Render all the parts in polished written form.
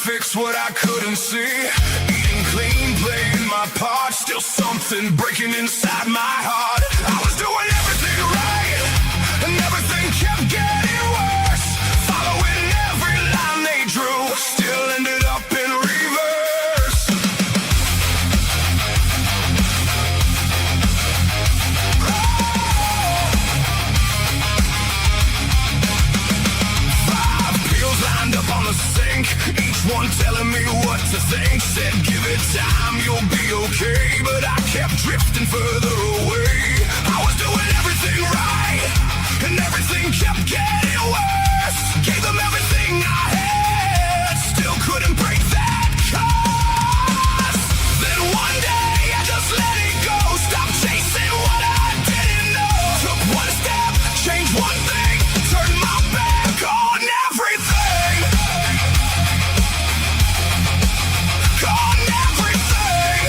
fix what I couldn't see. Eating clean, playing my part. Still something breaking inside my heart. I was doing everything right, and everything kept getting worse. Following every line they drew, still ended up in reverse. Five pills lined up on the sink, each one telling me what to think. Said give it time, you'll be okay, but I kept drifting further away. I was doing everything right, and everything kept getting worse. Gave them everything I had, still couldn't break that curse. Then one day I just let it go, stopped chasing what I didn't know. Took one step, changed one thing, turned my back on everything. On everything.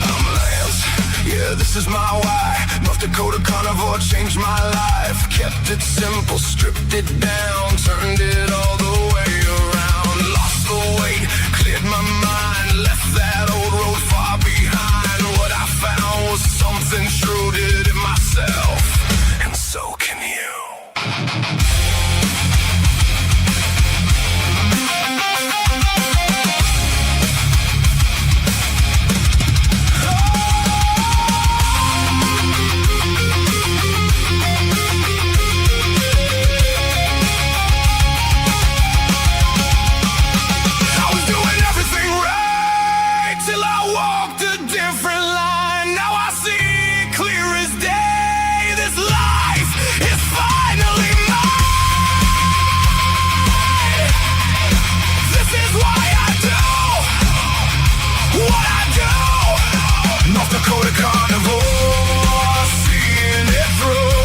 I'm Lance, yeah, this is my why. North Dakota Carnivore changed my life. Kept it simple, stripped it down, turned it all the way around. Lost the weight, cleared my mind, left that old road far behind. What I found was something true, did it myself, and so can you. I was doing everything right till I walked a different line. Now I see clear as day. This life is finally mine. This is why I do what I do. North Dakota Carnivore, seeing it through.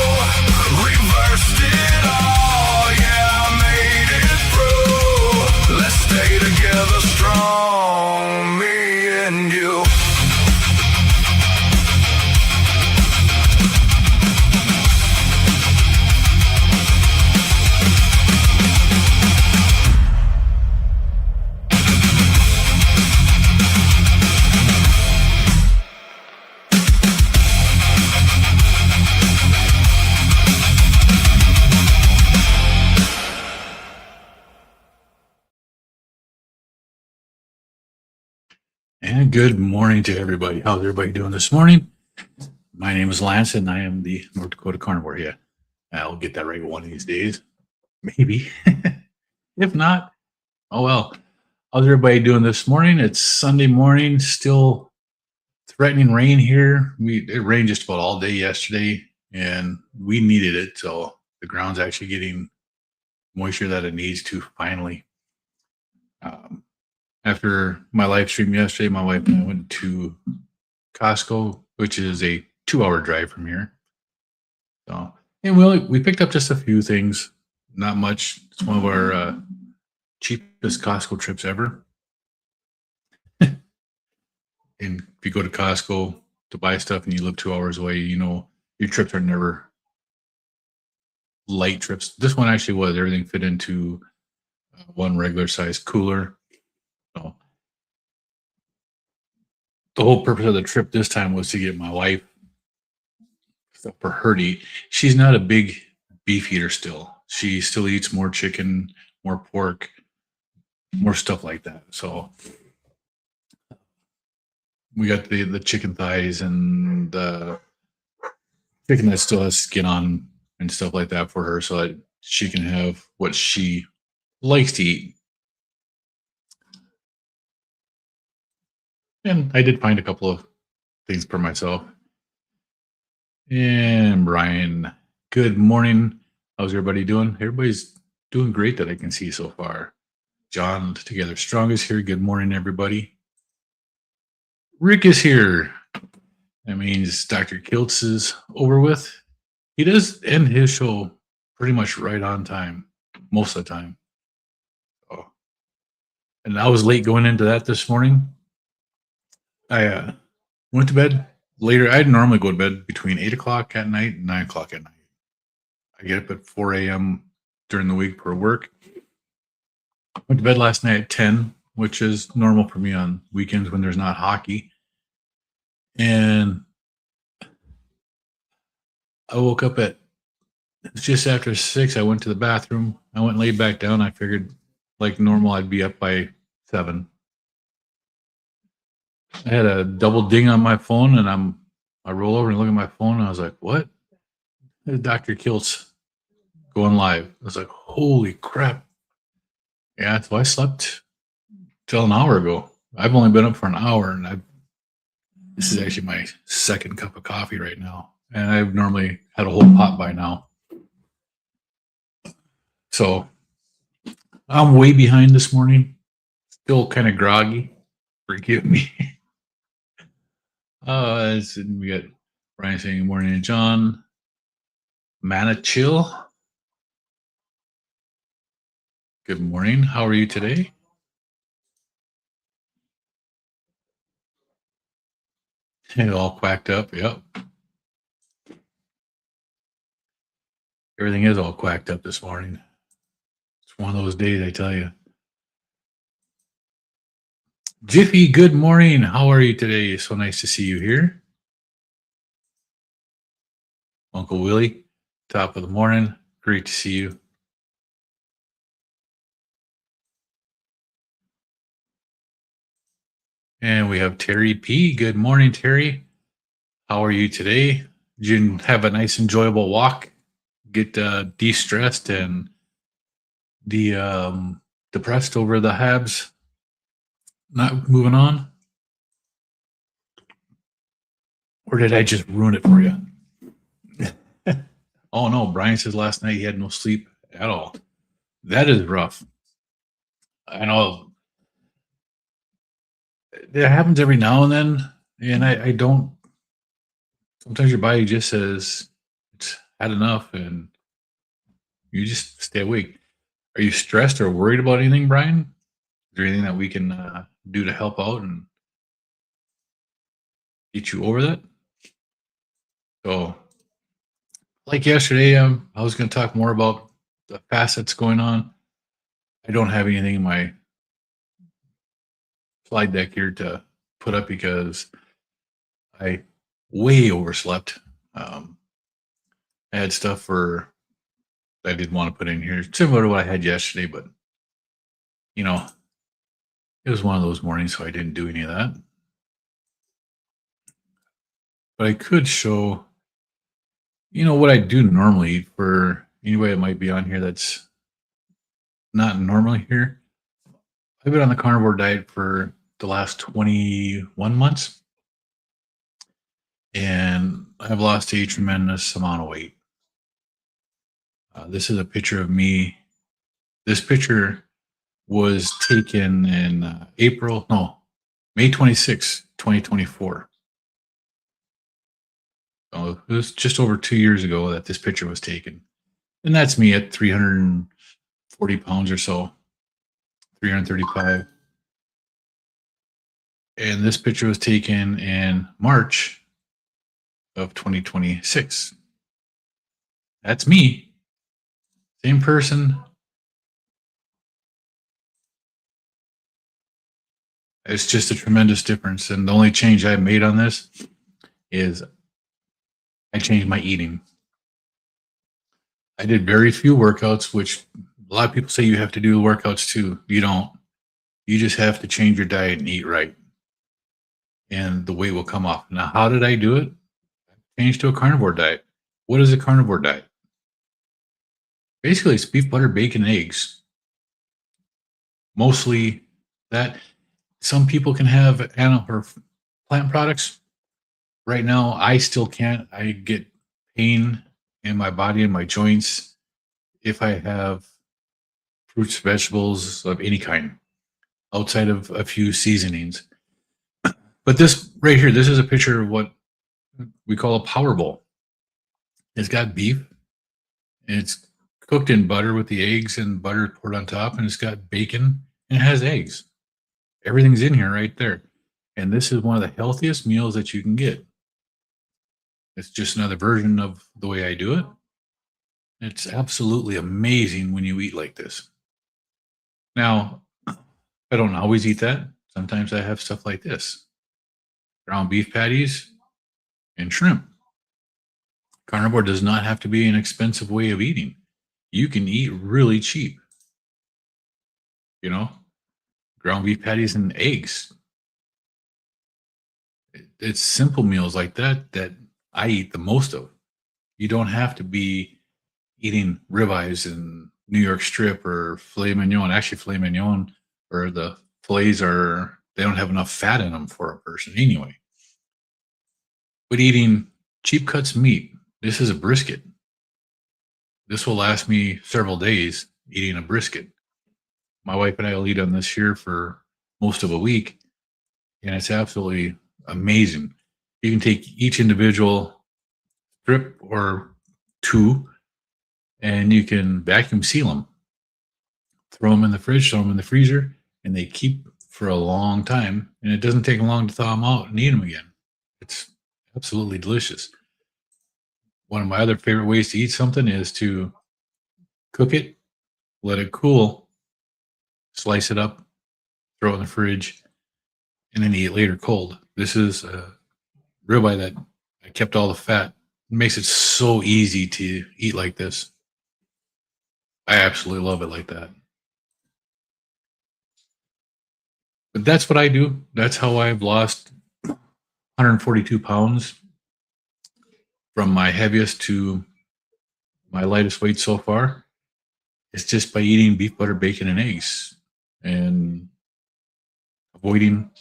Reversed it all, yeah, I made it through. Let's stay together strong, me and you. And good morning to everybody. How's everybody doing this morning? My name is Lance, and I am the North Dakota Carnivore. Yeah, I'll get that right one of these days. Maybe. If not, oh well. How's everybody doing this morning? It's Sunday morning, still threatening rain here. It rained just about all day yesterday, and we needed it. So the ground's actually getting moisture that it needs to finally. After my live stream yesterday, my wife and I went to Costco, which is a 2-hour drive from here. So, and we picked up just a few things, not much. It's one of our cheapest Costco trips ever. And if you go to Costco to buy stuff and you live 2 hours away, you know your trips are never light trips. This one actually was. Everything fit into one regular size cooler. So the whole purpose of the trip this time was to get my wife stuff for her to eat. She's not a big beef eater still. She still eats more chicken, more pork, more stuff like that. So we got the chicken thighs and the chicken that still has skin on and stuff like that for her so that she can have what she likes to eat. And I did find a couple of things for myself. And Brian, good morning. How's everybody doing? Everybody's doing great that I can see so far. John, Together Strong is here. Good morning, everybody. Rick is here. That means Dr. Kiltz is over with. He does end his show pretty much right on time, most of the time. Oh. And I was late going into that this morning. I went to bed later. I'd normally go to bed between 8 o'clock at night and 9 o'clock at night. I get up at 4 a.m. during the week for work. Went to bed last night at 10, which is normal for me on weekends when there's not hockey. And I woke up at just after 6. I went to the bathroom. I went and laid back down. I figured, like normal, I'd be up by 7. I had a double ding on my phone, and I roll over and look at my phone, and I was like, "What?" Dr. Kiltz going live. I was like, "Holy crap!" Yeah, so I slept till an hour ago. I've only been up for an hour, and this is actually my second cup of coffee right now, and I've normally had a whole pot by now. So I'm way behind this morning. Still kind of groggy. Forgive me. We got Brian saying good morning, John. Manichill. Good morning. How are you today? It all quacked up. Yep. Everything is all quacked up this morning. It's one of those days, I tell you. Jiffy, good morning. How are you today? So nice to see you here. Uncle Willie, top of the morning. Great to see you. And we have Terry P. Good morning, Terry. How are you today? Did you have a nice, enjoyable walk? Get de-stressed and depressed over the Habs not moving on? Or did I just ruin it for you? Oh no, Brian says last night he had no sleep at all. That is rough. I know that happens every now and then, and I don't. Sometimes your body just says it's had enough, and you just stay awake. Are you stressed or worried about anything, Brian? Is there anything that we can do to help out and get you over that? So, like yesterday, I was going to talk more about the facets going on. I don't have anything in my slide deck here to put up because I way overslept. I had stuff for I did want to put in here, similar to what I had yesterday, but you know, it was one of those mornings, so I didn't do any of that. But I could show, what I do normally eat for anybody that might be on here that's not normally here. I've been on the carnivore diet for the last 21 months, and I've lost a tremendous amount of weight. This is a picture of me. This picture was taken in May 26, 2024. So it was just over 2 years ago that this picture was taken. And that's me at 340 pounds or so, 335. And this picture was taken in March of 2026. That's me. Same person. It's just a tremendous difference. And the only change I've made on this is I changed my eating. I did very few workouts, which a lot of people say you have to do workouts too. You don't. You just have to change your diet and eat right. And the weight will come off. Now, how did I do it? I changed to a carnivore diet. What is a carnivore diet? Basically, it's beef, butter, bacon, and eggs. Mostly that. Some people can have animal or plant products. Right now, I still can't. I get pain in my body and my joints if I have fruits, vegetables of any kind, outside of a few seasonings. But this right here, this is a picture of what we call a power bowl. It's got beef, and it's cooked in butter with the eggs and butter poured on top, and it's got bacon, and it has eggs. Everything's in here right there. And this is one of the healthiest meals that you can get. It's just another version of the way I do it. It's absolutely amazing when you eat like this. Now, I don't always eat that. Sometimes I have stuff like this: ground beef patties and shrimp. Carnivore does not have to be an expensive way of eating. You can eat really cheap. You know, ground beef patties and eggs. It's simple meals like that that I eat the most of. You don't have to be eating ribeyes and New York strip or filet mignon. Actually, filet mignon or the fillets they don't have enough fat in them for a person anyway. But eating cheap cuts meat, this is a brisket. This will last me several days eating a brisket. My wife and I will eat on this here for most of a week, and it's absolutely amazing. You can take each individual strip or two, and you can vacuum seal them, throw them in the fridge, throw them in the freezer, and they keep for a long time. And it doesn't take long to thaw them out and eat them again. It's absolutely delicious. One of my other favorite ways to eat something is to cook it, let it cool, slice it up, throw it in the fridge, and then eat it later cold. This is a ribeye that I kept all the fat. It makes it so easy to eat like this. I absolutely love it like that. But that's what I do. That's how I've lost 142 pounds from my heaviest to my lightest weight so far. It's just by eating beef, butter, bacon, and eggs and avoiding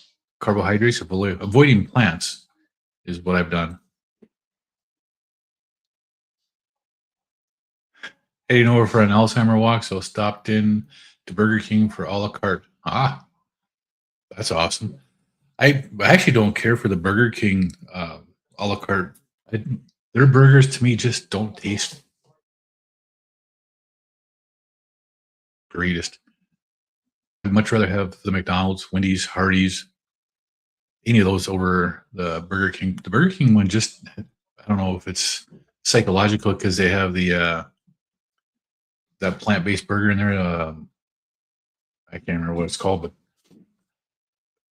carbohydrates, avoiding plants is what I've done. Heading over for an Alzheimer walk, so stopped in to Burger King for a la carte. Ah, that's awesome. I actually don't care for the Burger King a la carte. Their burgers to me just don't taste greatest. I'd much rather have the McDonald's, Wendy's, Hardee's, any of those over the Burger King. The Burger King one just, I don't know if it's psychological because they have the that plant-based burger in there. I can't remember what it's called, but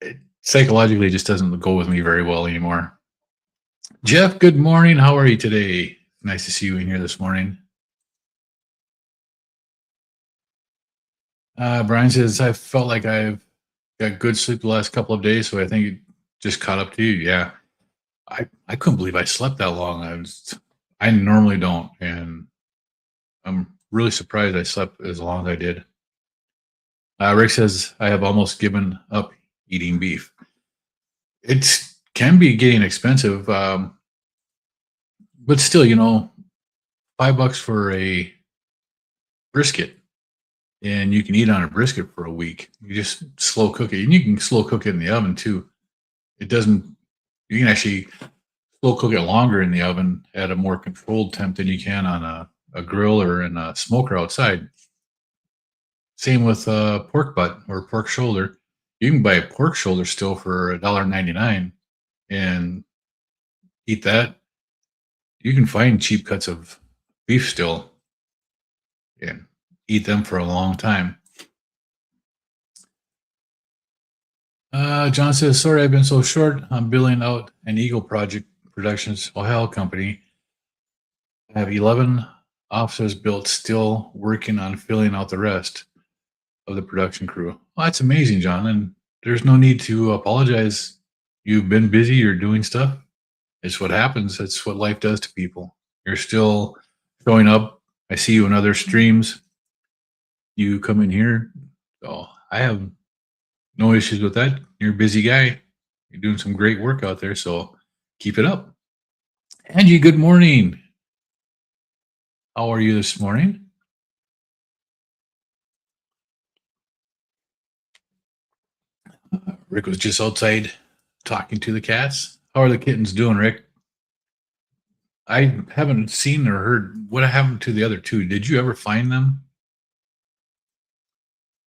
it psychologically just doesn't go with me very well anymore. Jeff, good morning. How are you today? Nice to see you in here this morning. Brian says, I felt like I've got good sleep the last couple of days, so I think it just caught up to you. Yeah. I couldn't believe I slept that long. I normally don't, and I'm really surprised I slept as long as I did. Rick says, I have almost given up eating beef. It can be getting expensive, but still, $5 for a brisket, and you can eat on a brisket for a week. You just slow cook it, and you can slow cook it in the oven too. You can actually slow cook it longer in the oven at a more controlled temp than you can on a grill or in a smoker outside. Same with pork butt or pork shoulder. You can buy a pork shoulder still for $1.99 and eat that. You can find cheap cuts of beef still and eat them for a long time. John says, sorry I've been so short. I'm building out an Eagle Project Productions Ohio company. I have 11 officers built, still working on filling out the rest of the production crew. Well, that's amazing, John. And there's no need to apologize. You've been busy, you're doing stuff. It's what happens. That's what life does to people. You're still showing up. I see you in other streams. You come in here. So I have no issues with that. You're a busy guy. You're doing some great work out there. So keep it up. Angie, good morning. How are you this morning? Rick was just outside talking to the cats. How are the kittens doing, Rick? I haven't seen or heard what happened to the other two. Did you ever find them?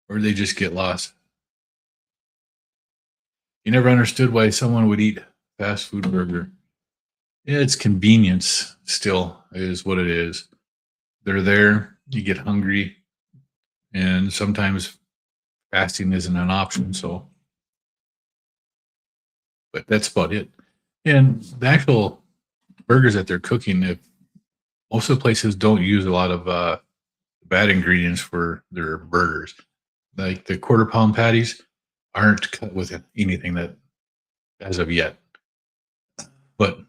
Or did they just get lost? You never understood why someone would eat fast food burger. Yeah, it's convenience still is what it is. They're there, you get hungry, and sometimes fasting isn't an option. So, but that's about it. And the actual burgers that they're cooking, if most of the places don't use a lot of bad ingredients for their burgers. Like the quarter pound patties aren't cut with anything that as of yet. But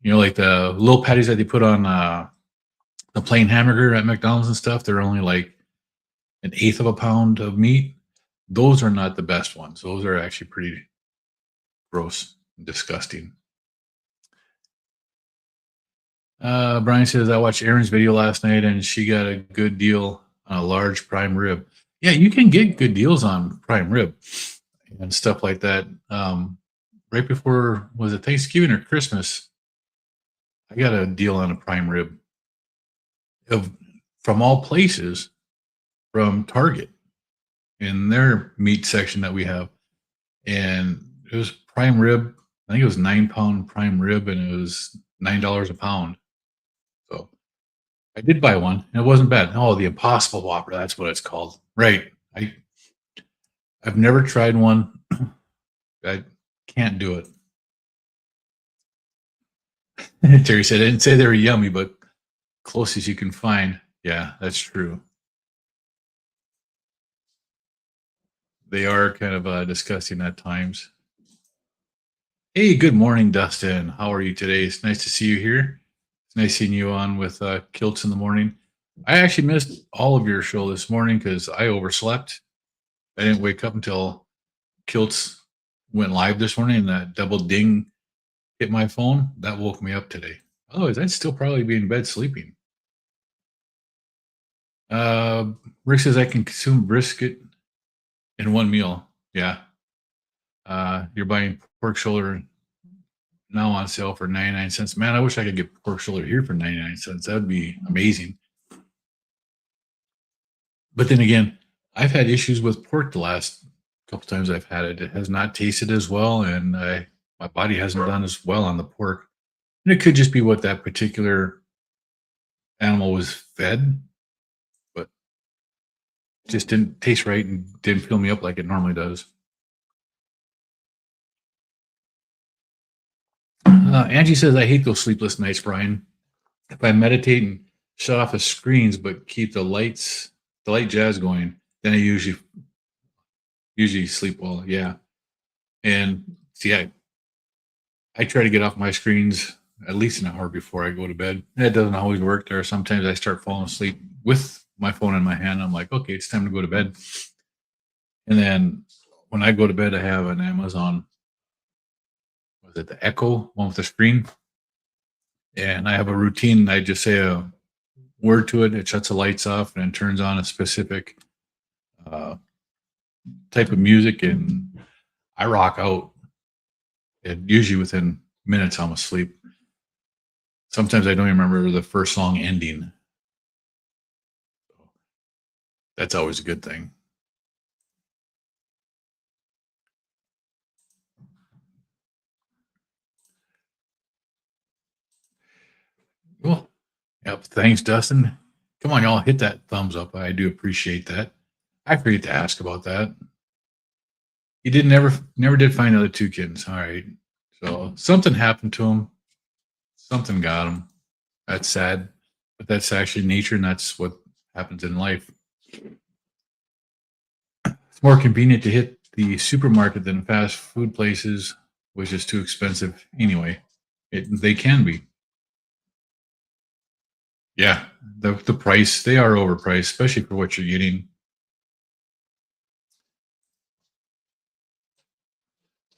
like the little patties that they put on the plain hamburger at McDonald's and stuff, they're only like an eighth of a pound of meat. Those are not the best ones. Those are actually pretty gross and disgusting. Brian says, I watched Erin's video last night and she got a good deal on a large prime rib. Yeah, you can get good deals on prime rib and stuff like that. Right before, was it Thanksgiving or Christmas? I got a deal on a prime rib from all places, from Target in their meat section that we have. And it was prime rib. I think it was 9-pound prime rib and it was $9 a pound. So I did buy one and it wasn't bad. Oh, the Impossible Whopper. That's what it's called. Right. I've never tried one. I can't do it. Terry said, I didn't say they were yummy, but closest you can find. Yeah, that's true. They are kind of disgusting at times. Hey, good morning, Dustin. How are you today? It's nice to see you here. It's nice seeing you on with Kiltz in the morning. I actually missed all of your show this morning because I overslept. I didn't wake up until Kiltz went live this morning, and that double ding hit my phone. That woke me up today. Otherwise, I'd still probably be in bed sleeping. Rick says I can consume brisket in one meal. Yeah. You're buying pork shoulder now on sale for 99 cents. Man, I wish I could get pork shoulder here for 99 cents. That'd be amazing. But then again, I've had issues with pork the last couple times I've had it. It has not tasted as well, and my body hasn't done as well on the pork. And it could just be what that particular animal was fed, but it just didn't taste right and didn't fill me up like it normally does. Angie says, I hate those sleepless nights, Brian. If I meditate and shut off the screens but keep the light jazz going, then I usually sleep well. Yeah. And see, I try to get off my screens at least an hour before I go to bed. That doesn't always work. There are sometimes I start falling asleep with my phone in my hand. I'm like, okay, it's time to go to bed. And then when I go to bed, I have an Amazon, was it the Echo one with the screen? And I have a routine. I just say a word to it. It shuts the lights off and it turns on a specific type of music, and I rock out. And usually within minutes, I'm asleep. Sometimes I don't even remember the first song ending. That's always a good thing. Well, yep. Thanks, Dustin. Come on, y'all, hit that thumbs up. I do appreciate that. I forget to ask about that. He never did find the other two kittens. All right. So something happened to him. Something got him. That's sad, but that's actually nature, and that's what happens in life. It's more convenient to hit the supermarket than fast food places, which is too expensive anyway. They can be. Yeah, the price, they are overpriced, especially for what you're getting.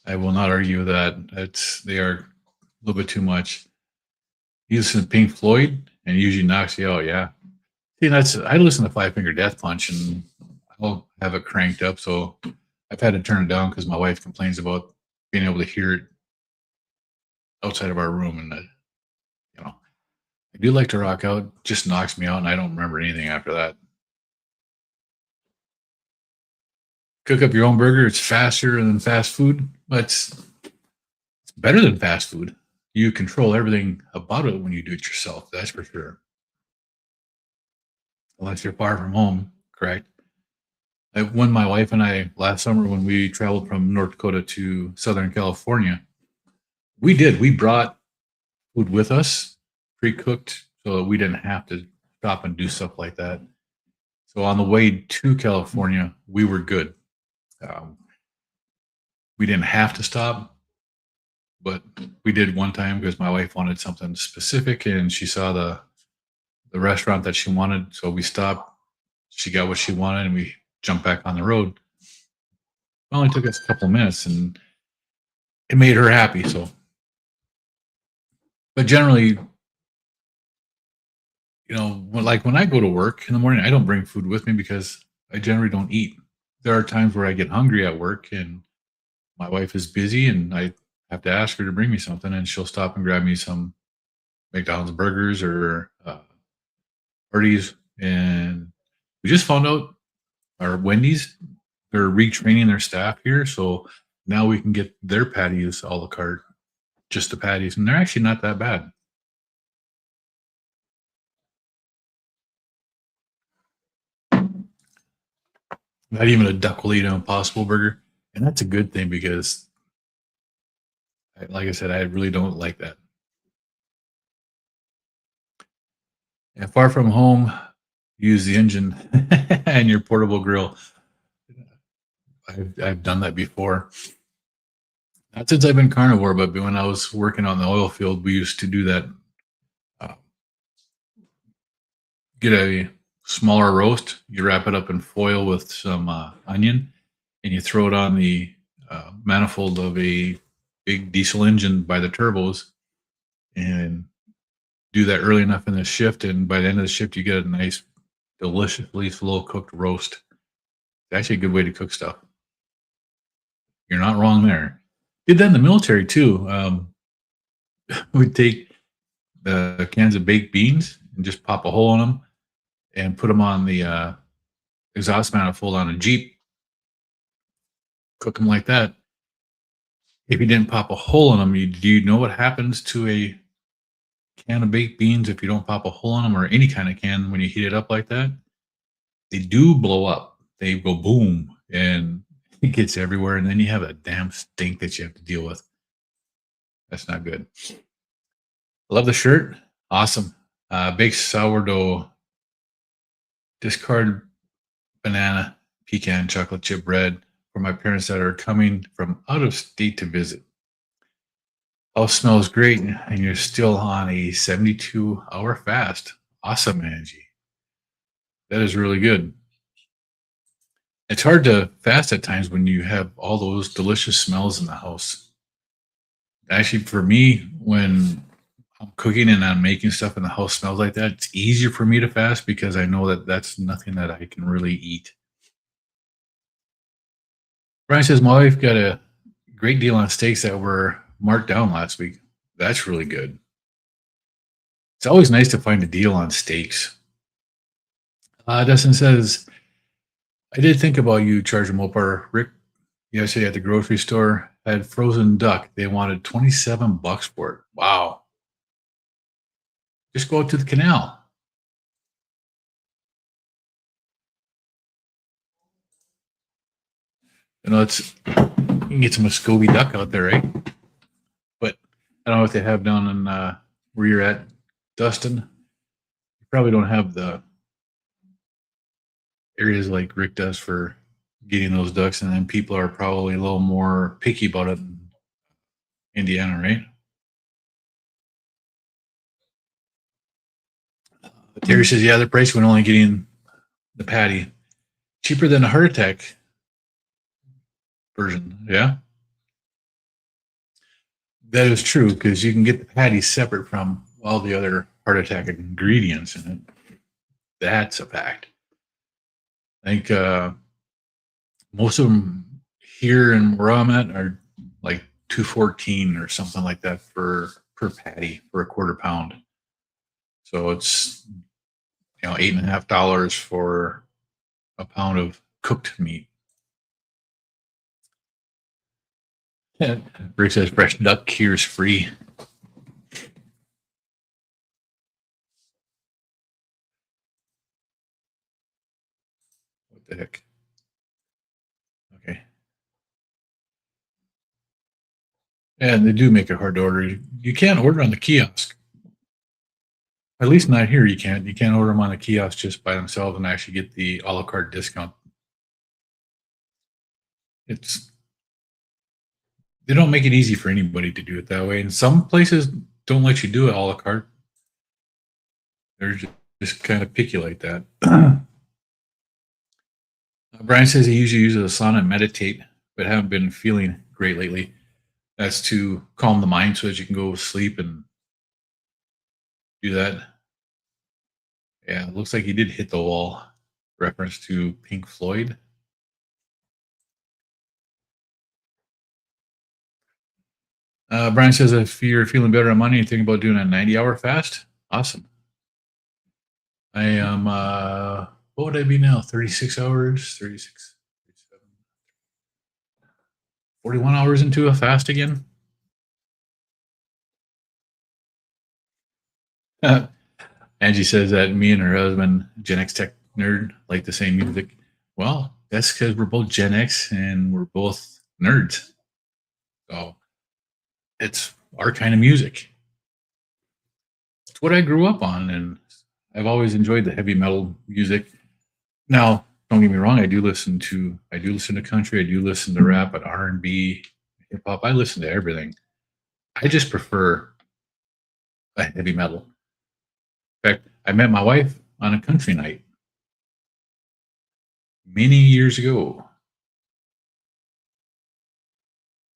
I will not argue that. They are a little bit too much. You listen to Pink Floyd and it usually knocks you out. Yeah. See, I listen to Five Finger Death Punch and I'll have it cranked up. So I've had to turn it down because my wife complains about being able to hear it outside of our room. And, I do like to rock out. It just knocks me out and I don't remember anything after that. Cook up your own burger. It's faster than fast food. but it's better than fast food. You control everything about it when you do it yourself. That's for sure. Unless you're far from home, correct? When my wife and I last summer, when we traveled from North Dakota to Southern California, we brought food with us, pre-cooked, so that we didn't have to stop and do stuff like that. So on the way to California, we were good. Um, we didn't have to stop, but we did one time because my wife wanted something specific and she saw the restaurant that she wanted. So we stopped. She got what she wanted and we jumped back on the road. It only took us a couple of minutes and it made her happy. So, but generally, like when I go to work in the morning, I don't bring food with me because I generally don't eat. There are times where I get hungry at work and my wife is busy and I have to ask her to bring me something and she'll stop and grab me some McDonald's burgers or Hardee's. And we just found out our Wendy's, they're retraining their staff here. So now we can get their patties a la carte, just the patties. And they're actually not that bad. Not even a duck will eat an Impossible Burger. And that's a good thing because, like I said, I really don't like that. And far from home, use the engine and your portable grill. I've done that before. Not since I've been carnivore, but when I was working on the oil field, we used to do that. Uh, get a smaller roast, you wrap it up in foil with some onion, and you throw it on the manifold of a big diesel engine by the turbos, and do that early enough in the shift. And by the end of the shift, you get a nice, deliciously slow cooked roast. It's actually a good way to cook stuff. You're not wrong there. Did that in the military too. We'd take the cans of baked beans and just pop a hole in them and put them on the exhaust manifold on a Jeep. Cook them like that. If you didn't pop a hole in them, do you know what happens to a can of baked beans if you don't pop a hole in them, or any kind of can when you heat it up like that? They do blow up. They go boom and it gets everywhere, and then you have a damn stink that you have to deal with. That's not good. Love the shirt. Awesome. Baked sourdough, discard banana, pecan, chocolate chip bread for my parents that are coming from out of state to visit. House smells great, and you're still on a 72-hour fast. Awesome, Angie. That is really good. It's hard to fast at times when you have all those delicious smells in the house. Actually, for me, when I'm cooking and I'm making stuff and the house smells like that, it's easier for me to fast because I know that that's nothing that I can really eat. Brian says, my wife got a great deal on steaks that were marked down last week. That's really good. It's always nice to find a deal on steaks. Dustin says, I did think about you, Charger Mopar. Rick, yesterday at the grocery store, had frozen duck. They wanted $27 for it. Wow. Just go out to the canal. You can get some Muscovy duck out there, right? But I don't know what they have down in where you're at, Dustin. You probably don't have the areas like Rick does for getting those ducks, and then people are probably a little more picky about it in Indiana, right? Terry says, yeah, the price when only getting the patty. Cheaper than a heart attack version, yeah? That is true, because you can get the patty separate from all the other heart attack ingredients in it. That's a fact. I think most of them here in where I'm at are like $2.14 or something like that per patty for a quarter pound. So it's $8.50 for a pound of cooked meat. Rick says fresh duck cures free. What the heck? Okay. And they do make it hard to order. You can't order on the kiosk. At least not here. You can't. You can't order them on the kiosk just by themselves and actually get the a la carte discount. They don't make it easy for anybody to do it that way. And some places don't let you do it a la carte. They're just kind of picky like that. Brian says he usually uses a sauna and meditate, but haven't been feeling great lately. That's to calm the mind so that you can go sleep and do that. Yeah, it looks like he did hit the wall. Reference to Pink Floyd. Brian says if you're feeling better on Monday, you think about doing a 90-hour fast. Awesome. I am, what would I be now? 36 hours, 36, 37, 41 hours into a fast again. Angie says that me and her husband, Gen X tech nerd, like the same music. Well, that's because we're both Gen X and we're both nerds. So it's our kind of music. It's what I grew up on, and I've always enjoyed the heavy metal music. Now, don't get me wrong, I do listen to country, I do listen to rap, and R&B, hip hop. I listen to everything. I just prefer a heavy metal. In fact, I met my wife on a country night many years ago.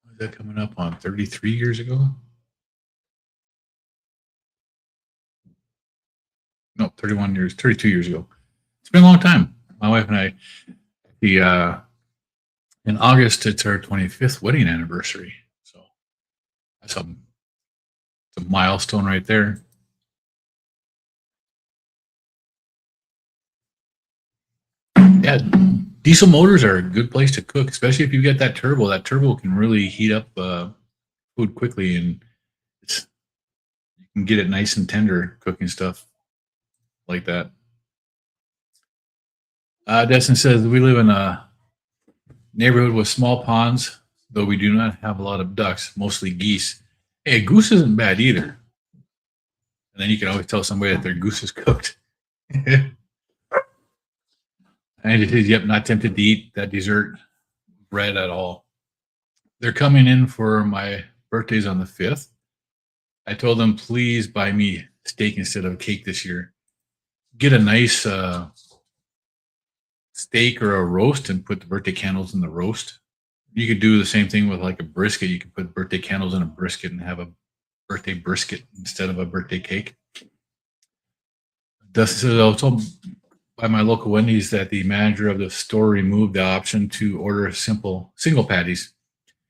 What is that coming up on? 33 years ago? No, 32 years ago. It's been a long time. My wife and I, in August, it's our 25th wedding anniversary. So that's a milestone right there. Yeah, diesel motors are a good place to cook, especially if you get that turbo. That turbo can really heat up food quickly, and you can get it nice and tender cooking stuff like that. Destin says we live in a neighborhood with small ponds, though we do not have a lot of ducks, mostly geese. Hey, goose isn't bad either. And then you can always tell somebody that their goose is cooked. And it is, yep, not tempted to eat that dessert bread at all. They're coming in for my birthday's on the 5th. I told them, please buy me steak instead of cake this year. Get a nice steak or a roast and put the birthday candles in the roast. You could do the same thing with like a brisket. You could put birthday candles in a brisket and have a birthday brisket instead of a birthday cake. Dustin says, I was told by my local Wendy's that the manager of the store removed the option to order single patties.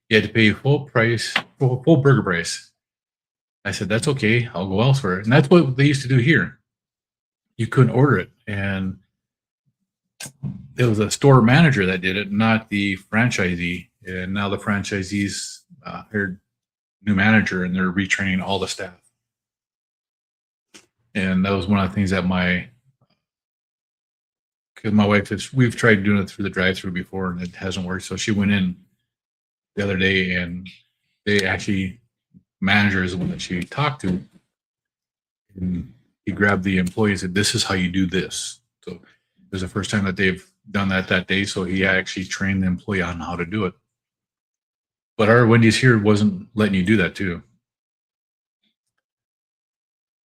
You had to pay full burger price. I said, that's okay. I'll go elsewhere. And that's what they used to do here. You couldn't order it. And it was a store manager that did it, not the franchisee. And now the franchisees hired a new manager, and they're retraining all the staff. And that was one of the things that because my wife we've tried doing it through the drive-through before, and it hasn't worked. So she went in the other day, and manager is the one that she talked to, and he grabbed the employee and said, "This is how you do this." So it was the first time that they've done that day. So he actually trained the employee on how to do it. But our Wendy's here wasn't letting you do that too.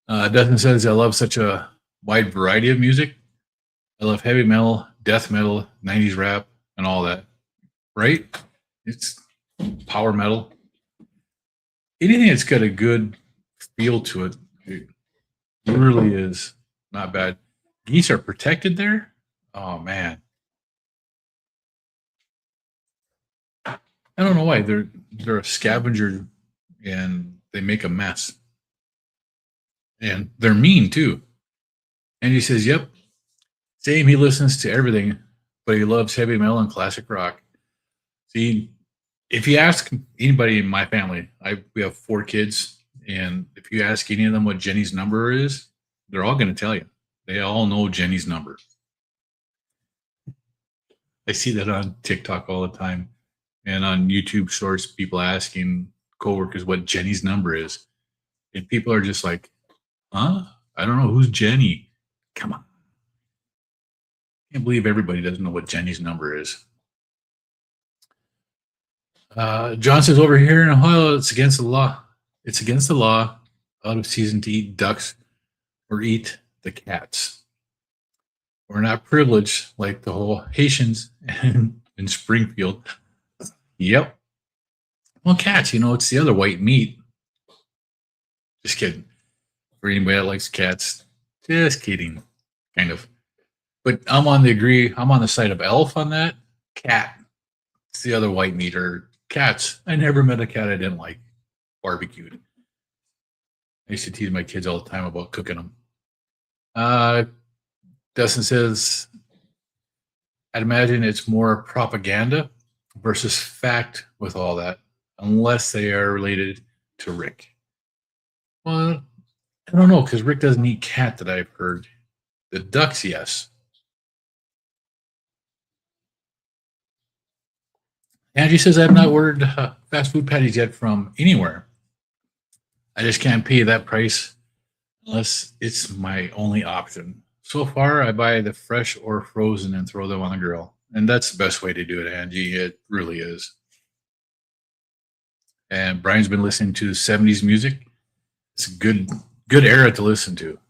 Dustin says, I love such a wide variety of music. I love heavy metal, death metal, 90s rap, and all that. Right? It's power metal. Anything that's got a good feel to it, it really is not bad. Geese are protected there? Oh, man. I don't know why. They're a scavenger, and they make a mess. And they're mean, too. And he says, yep, same. He listens to everything, but he loves heavy metal and classic rock. See, if you ask anybody in my family, we have 4 kids, and if you ask any of them what Jenny's number is, they're all going to tell you. They all know Jenny's number. I see that on TikTok all the time, and on YouTube Shorts, people asking coworkers what Jenny's number is, and people are just like, "Huh? I don't know who's Jenny." Come on, I can't believe everybody doesn't know what Jenny's number is. John says over here in Ohio, it's against the law. It's against the law, out of season, to eat ducks or eat the cats. We're not privileged like the whole Haitians in Springfield. Yep. Well, cats, it's the other white meat. Just kidding. For anybody that likes cats, just kidding, kind of. But I'm on the side of elf on that. Cat. It's the other white meat, or cats. I never met a cat I didn't like barbecued. I used to tease my kids all the time about cooking them. Dustin says, I'd imagine it's more propaganda versus fact with all that, unless they are related to Rick. Well, I don't know, because Rick doesn't eat cat that I've heard. The ducks, yes. Angie says, I've not ordered fast food patties yet from anywhere. I just can't pay that price unless it's my only option. So far, I buy the fresh or frozen and throw them on the grill. And that's the best way to do it, Angie. It really is. And Brian's been listening to 70s music. It's a good era to listen to.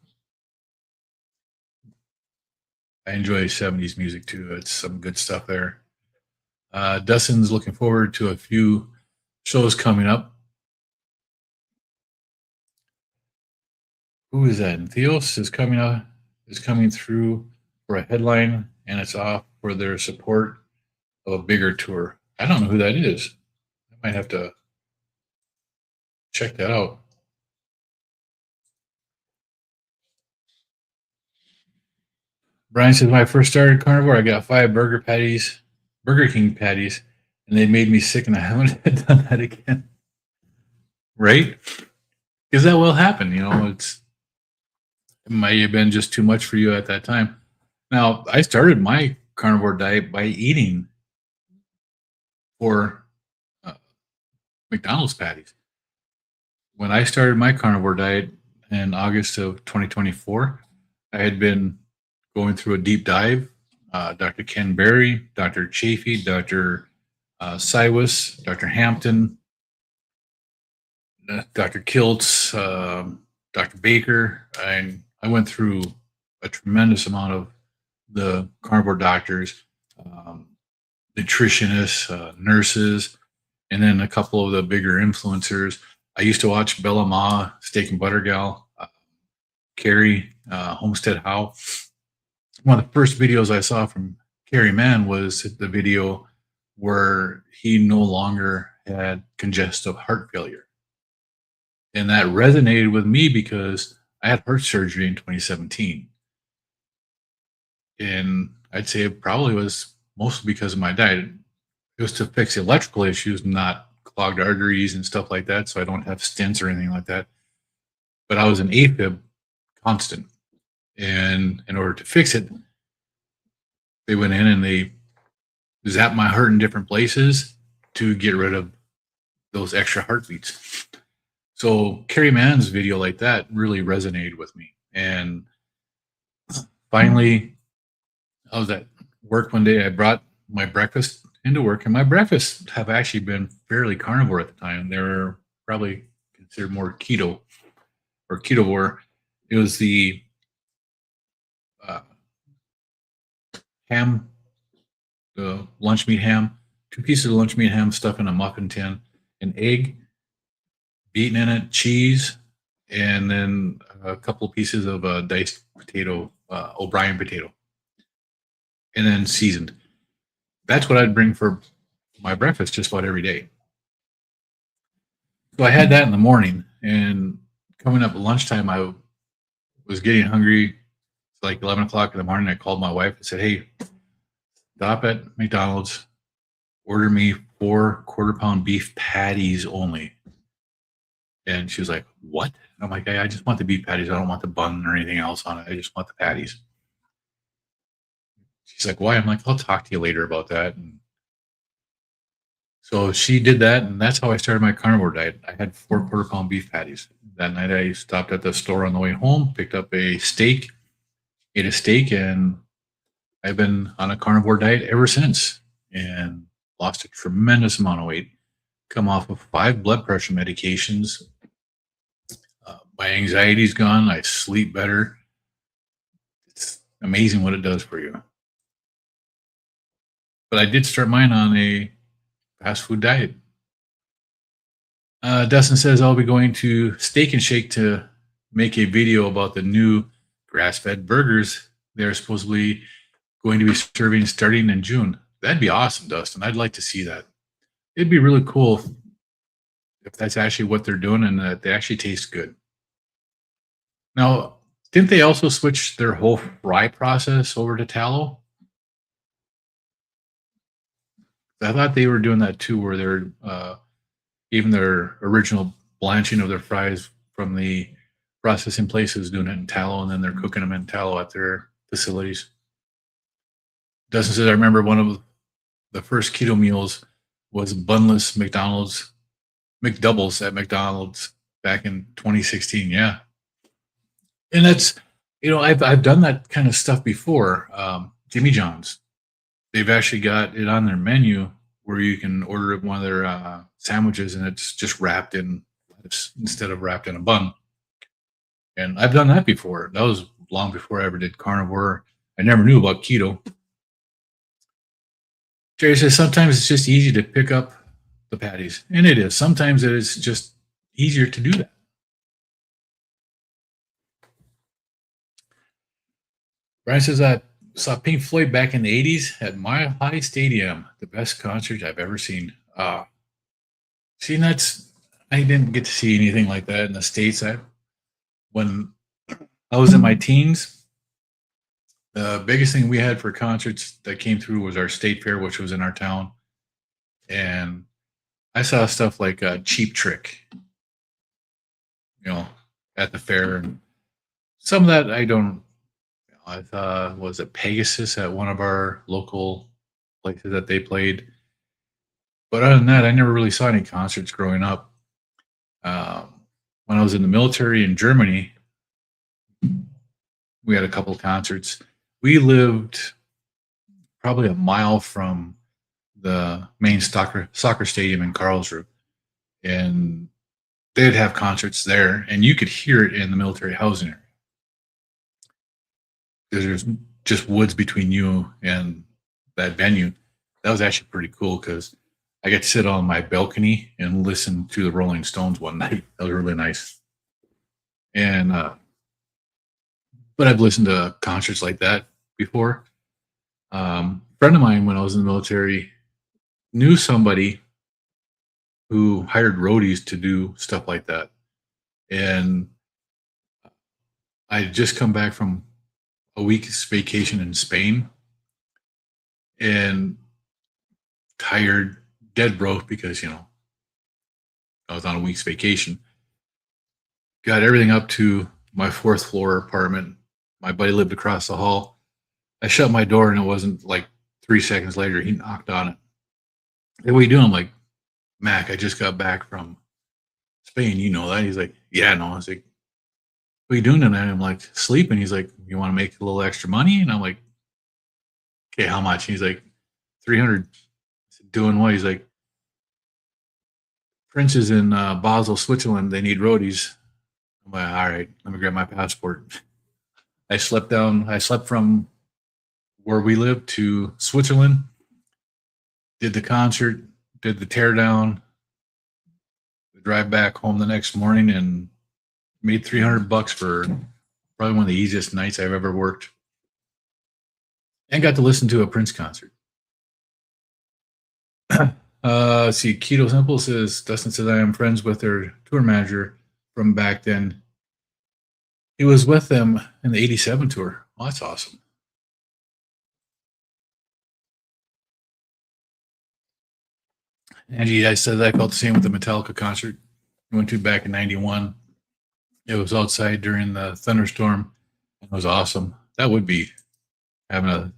I enjoy 70s music too. It's some good stuff there. Dustin's looking forward to a few shows coming up. Who is that? And Theos is coming through for a headline, and it's off for their support of a bigger tour. I don't know who that is. I might have to check that out. Brian says, when I first started Carnivore, I got 5 Burger King patties, and they made me sick, and I haven't done that again. Right? Because that will happen. It might have been just too much for you at that time. Now, I started my carnivore diet by eating 4 McDonald's patties. When I started my carnivore diet in August of 2024, I had been going through a deep dive. Dr. Ken Berry, Dr. Chafee, Dr. Siwas, Dr. Hampton, Dr. Kiltz, Dr. Baker. I went through a tremendous amount of the carnivore doctors, nutritionists, nurses, and then a couple of the bigger influencers. I used to watch Bella Ma, Steak and Butter Gal, Carrie, Homestead How. One of the first videos I saw from Carrie Mann was the video where he no longer had congestive heart failure. And that resonated with me because I had heart surgery in 2017. And I'd say it probably was mostly because of my diet. It was to fix electrical issues, not clogged arteries and stuff like that. So I don't have stents or anything like that. But I was an AFib constant. And in order to fix it, they went in and they zapped my heart in different places to get rid of those extra heartbeats. So Carrie Mann's video like that really resonated with me. And finally, I was at work one day. I brought my breakfast into work, and my breakfasts have actually been fairly carnivore at the time. They were probably considered more keto or ketovore. It was the ham, the lunch meat ham, 2 pieces of lunch meat ham stuffed in a muffin tin, an egg, beaten in it, cheese, and then a couple of pieces of diced potato, O'Brien potato, and then seasoned. That's what I'd bring for my breakfast just about every day. So I had that in the morning, and coming up at lunchtime, I was getting hungry. It's like 11 o'clock in the morning. I called my wife and said, hey, stop at McDonald's, order me 4 quarter-pound beef patties only. And she was like, what? I'm like, I just want the beef patties. I don't want the bun or anything else on it. I just want the patties. She's like, why? I'm like, I'll talk to you later about that. And so she did that, and that's how I started my carnivore diet. I had 4 quarter-pound beef patties. That night I stopped at the store on the way home, picked up a steak, ate a steak, and I've been on a carnivore diet ever since and lost a tremendous amount of weight. Come off of 5 blood pressure medications. My anxiety's gone. I sleep better. It's amazing what it does for you. But I did start mine on a fast food diet. Dustin says I'll be going to Steak and Shake to make a video about the new grass-fed burgers they're supposedly going to be serving starting in June. That'd be awesome, Dustin. I'd like to see that. It'd be really cool if that's actually what they're doing and that they actually taste good. Now, didn't they also switch their whole fry process over to tallow? I thought they were doing that too, where they're even their original blanching of their fries from the processing places doing it in tallow, and then they're cooking them in tallow at their facilities. Dustin says, I remember one of the first keto meals was bunless McDoubles at McDonald's back in 2016. Yeah. And that's, I've done that kind of stuff before. Jimmy John's, they've actually got it on their menu where you can order one of their sandwiches and it's just wrapped in lettuce instead of wrapped in a bun. And I've done that before. That was long before I ever did carnivore. I never knew about keto. Jerry says sometimes it's just easy to pick up the patties. And it is. Sometimes it is just easier to do that. Brian says I saw Pink Floyd back in the 80s at Mile High Stadium. The best concert I've ever seen. See, I didn't get to see anything like that in the States. When I was in my teens, the biggest thing we had for concerts that came through was our state fair, which was in our town. And I saw stuff like Cheap Trick, at the fair. And some of that I thought was it Pegasus at one of our local places that they played. But other than that, I never really saw any concerts growing up. When I was in the military in Germany, we had a couple of concerts. We lived probably a mile from the main soccer stadium in Karlsruhe, and they'd have concerts there, and you could hear it in the military housing area. There's just woods between you and that venue. That was actually pretty cool because I got to sit on my balcony and listen to the Rolling Stones one night. That was really nice. And but I've listened to concerts like that before. A friend of mine, when I was in the military, knew somebody who hired roadies to do stuff like that. And I had just come back from a week's vacation in Spain and tired, dead broke because, I was on a week's vacation. Got everything up to my 4th floor apartment. My buddy lived across the hall. I shut my door and it wasn't like 3 seconds later, he knocked on it. Hey, what are you doing? I'm like, Mac, I just got back from Spain. You know that? He's like, yeah, no. I was like, what are you doing tonight? I'm like, sleeping. He's like, you want to make a little extra money? And I'm like, okay, how much? He's like, 300. I said, doing what? He's like, Prince's in Basel, Switzerland. They need roadies. I'm like, all right, let me grab my passport. I slept from where we lived to Switzerland, did the concert, did the teardown, the drive back home the next morning, and made $300 for probably one of the easiest nights I've ever worked. And got to listen to a Prince concert. Let's see, Keto Simple says, Dustin says, I am friends with their tour manager from back then. He was with them in the 87 tour. Oh, that's awesome. Angie, I said that I felt the same with the Metallica concert I went to back in '91. It was outside during the thunderstorm. It was awesome. That would be having a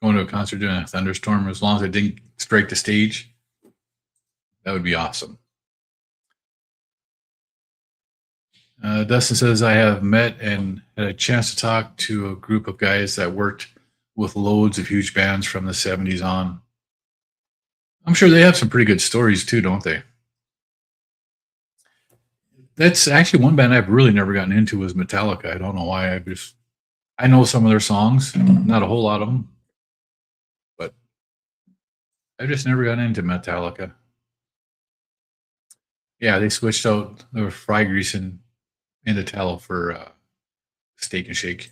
going to a concert during a thunderstorm, as long as it didn't strike the stage. That would be awesome. Dustin says, I have met and had a chance to talk to a group of guys that worked with loads of huge bands from the 70s on. I'm sure they have some pretty good stories too, don't they? That's actually one band I've really never gotten into was Metallica. I don't know why. I know some of their songs, not a whole lot of them, but I just never got into Metallica. Yeah, they switched out the fry grease into tallow for Steak and Shake.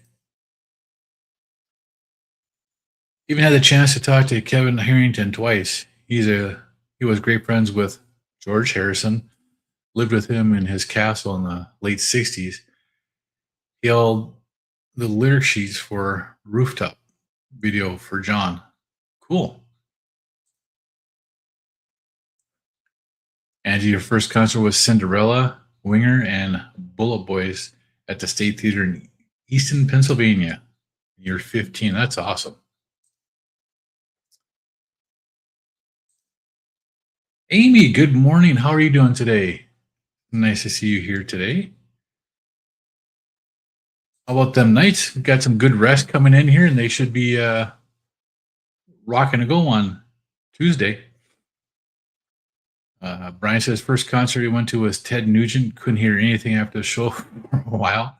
Even had the chance to talk to Kevin Harrington twice. He was great friends with George Harrison. Lived with him in his castle in the late '60s. He held the lyric sheets for Rooftop video for John. Cool. Angie, your first concert was Cinderella, Winger, and Bullet Boys at the State Theater in Easton, Pennsylvania. You're 15. That's awesome. Amy, good morning. How are you doing today? Nice to see you here today. How about them nights? We've got some good rest coming in here, and they should be rocking to go on Tuesday. Brian says first concert he went to was Ted Nugent. Couldn't hear anything after the show for a while.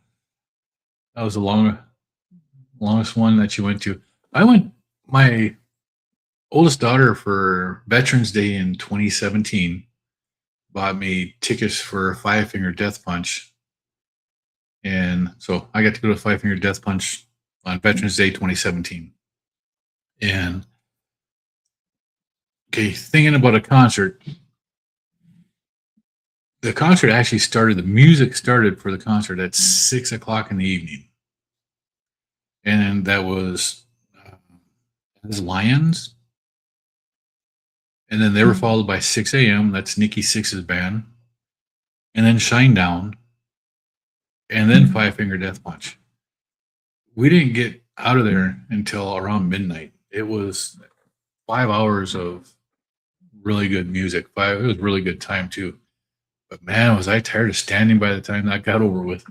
That was the longest one that you went to. My oldest daughter for Veterans Day in 2017 bought me tickets for Five Finger Death Punch. And so I got to go to Five Finger Death Punch on Veterans Day 2017. And okay, thinking about a concert, the concert actually started, the music started for the concert at 6:00 in the evening. And that was Lions. And then they were followed by 6 a.m. That's Nikki Sixx's band. And then Shinedown. And then Five Finger Death Punch. We didn't get out of there until around midnight. It was 5 hours of really good music. It was really good time too. But man, was I tired of standing by the time that got over with.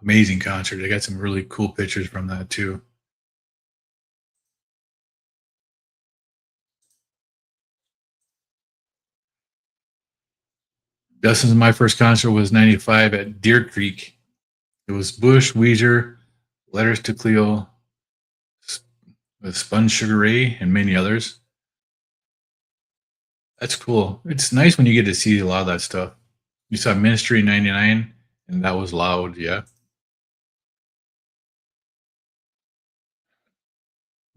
Amazing concert. I got some really cool pictures from that too. Dustin's my first concert was '95 at Deer Creek. It was Bush, Weezer, Letters to Cleo, Spun Sugar Ray, and many others. That's cool. It's nice when you get to see a lot of that stuff. You saw Ministry in '99, and that was loud, yeah.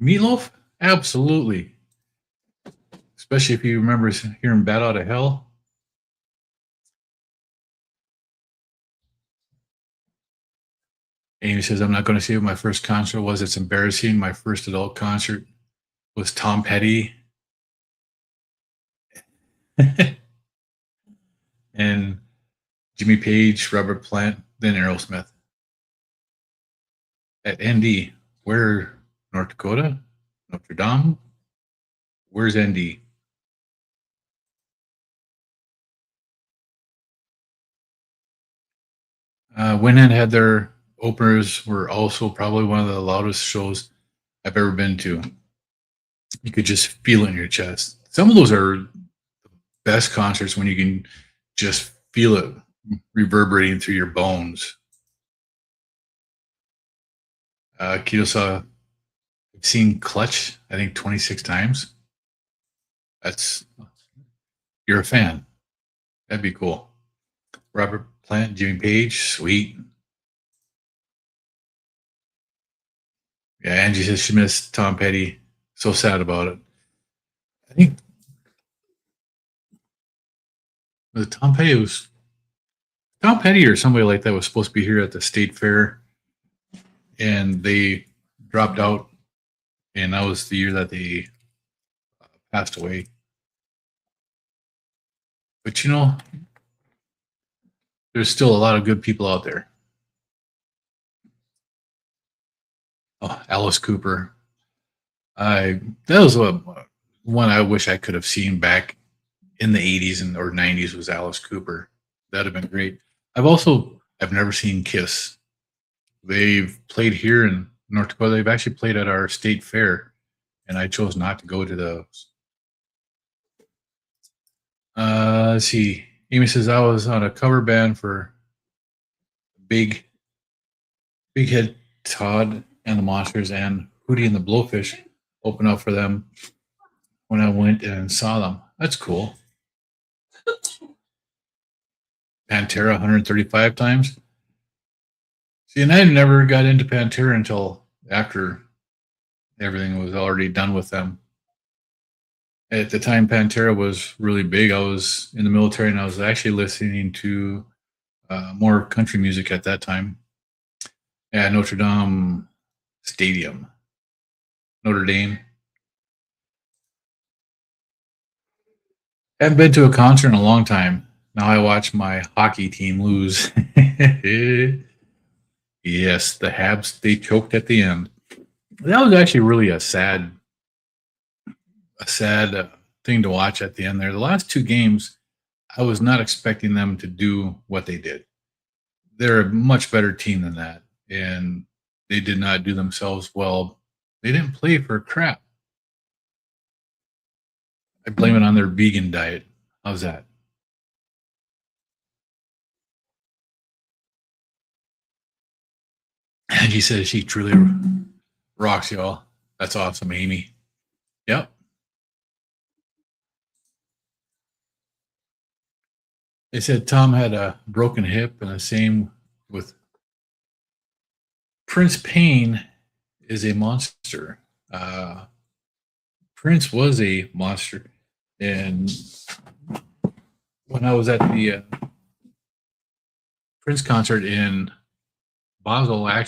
Meatloaf? Absolutely. Especially if you remember hearing Bat Out of Hell. Amy says, I'm not going to see what my first concert was. It's embarrassing. My first adult concert was Tom Petty and Jimmy Page, Robert Plant, then Aerosmith. At ND, where? North Dakota? Notre Dame? Where's ND? Winhead had their openers were also probably one of the loudest shows I've ever been to. You could just feel it in your chest. Some of those are the best concerts when you can just feel it reverberating through your bones. I've seen Clutch, I think 26 times. You're a fan. That'd be cool. Robert Plant, Jimmy Page, sweet. Yeah, Angie says she missed Tom Petty. So sad about it. I think Tom Petty or somebody like that was supposed to be here at the state fair, and they dropped out and that was the year that they passed away. But you know, there's still a lot of good people out there. Oh, Alice Cooper. That was one I wish I could have seen back in the 80s and or 90s was Alice Cooper. That'd have been great. I've never seen Kiss. They've played here in North Dakota. They've actually played at our state fair, and I chose not to go to those. Let's see. Amy says I was on a cover band for Big Head Todd and the Monsters and Hootie and the Blowfish opened up for them when I went and saw them. That's cool. Pantera 135 times. See, and I never got into Pantera until after everything was already done with them. At the time, Pantera was really big. I was in the military and I was actually listening to more country music at that time. At Notre Dame Stadium. Notre Dame. Haven't been to a concert in a long time. Now I watch my hockey team lose. Yes, the Habs, they choked at the end. That was actually really a sad thing to watch at the end there. The last two games, I was not expecting them to do what they did. They're a much better team than that, and they did not do themselves well. They didn't play for crap. I blame it on their vegan diet. How's that? And he says she truly rocks, y'all. That's awesome, Amy. Yep. They said Tom had a broken hip, and the same with Prince Payne is a monster. Prince was a monster, and when I was at the Prince concert in Basel, I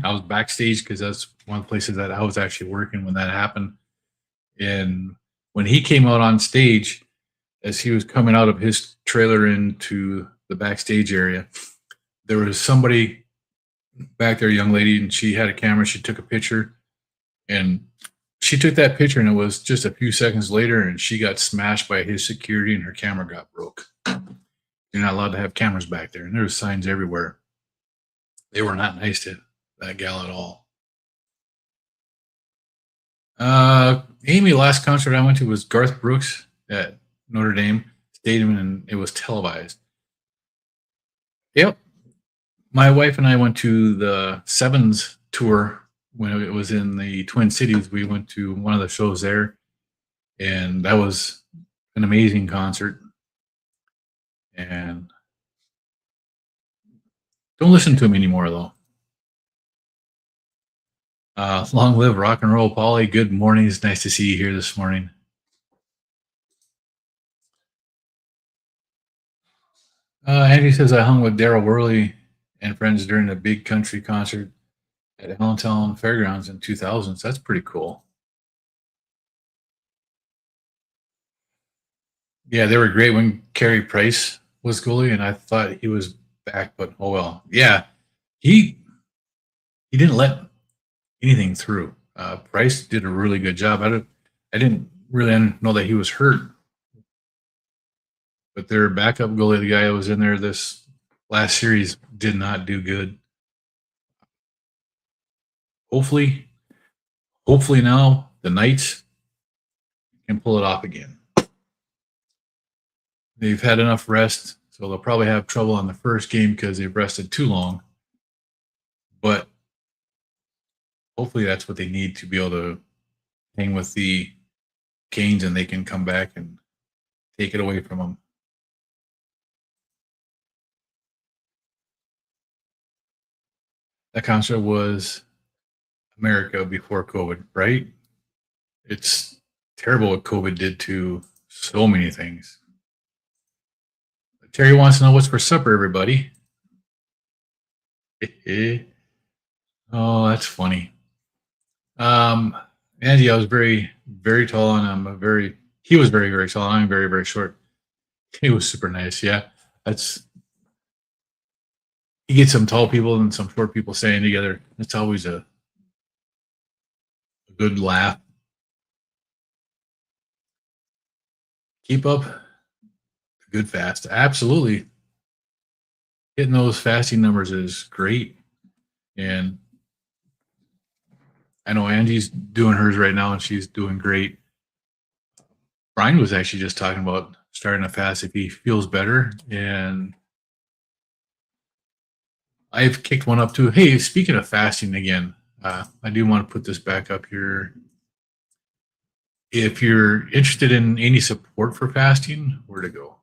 was backstage because that's one of the places that I was actually working when that happened. And when he came out on stage, as he was coming out of his trailer into the backstage area, there was somebody back there, a young lady, and she had a camera. She took a picture, and she took that picture, and it was just a few seconds later, and she got smashed by his security, and her camera got broke. You're not allowed to have cameras back there, and there were signs everywhere. They were not nice to that gal at all. Amy, last concert I went to was Garth Brooks at Notre Dame Stadium, and it was televised. Yep. My wife and I went to the Sevens tour when it was in the Twin Cities. We went to one of the shows there, and that was an amazing concert. And don't listen to him anymore, though. Long live rock and roll, Polly. Good morning. It's nice to see you here this morning. Andy says I hung with Daryl Worley and friends during a big country concert at Allentown Fairgrounds in 2000s. That's pretty cool. Yeah, they were great when Carey Price was goalie, and I thought he was back, but oh well. Yeah, he didn't let anything through. Price did a really good job. I didn't really know that he was hurt, but their backup goalie, the guy who was in there this last series, did not do good. Hopefully now the Knights can pull it off again. They've had enough rest, so they'll probably have trouble on the first game because they've rested too long. But hopefully that's what they need to be able to hang with the Canes, and they can come back and take it away from them. That concert was America before COVID, right? It's terrible what COVID did to so many things. Terry wants to know what's for supper, everybody. Oh, that's funny. Um, Andy, I was very, very tall, and he was very, very tall, and I'm very, very short. He was super nice. Yeah. That's, you get some tall people and some short people staying together. It's always a good laugh. Keep up a good fast. Absolutely. Hitting those fasting numbers is great. And I know Angie's doing hers right now, and she's doing great. Brian was actually just talking about starting a fast if he feels better. And I've kicked one up too. Hey, speaking of fasting again, I do want to put this back up here. If you're interested in any support for fasting, where to go?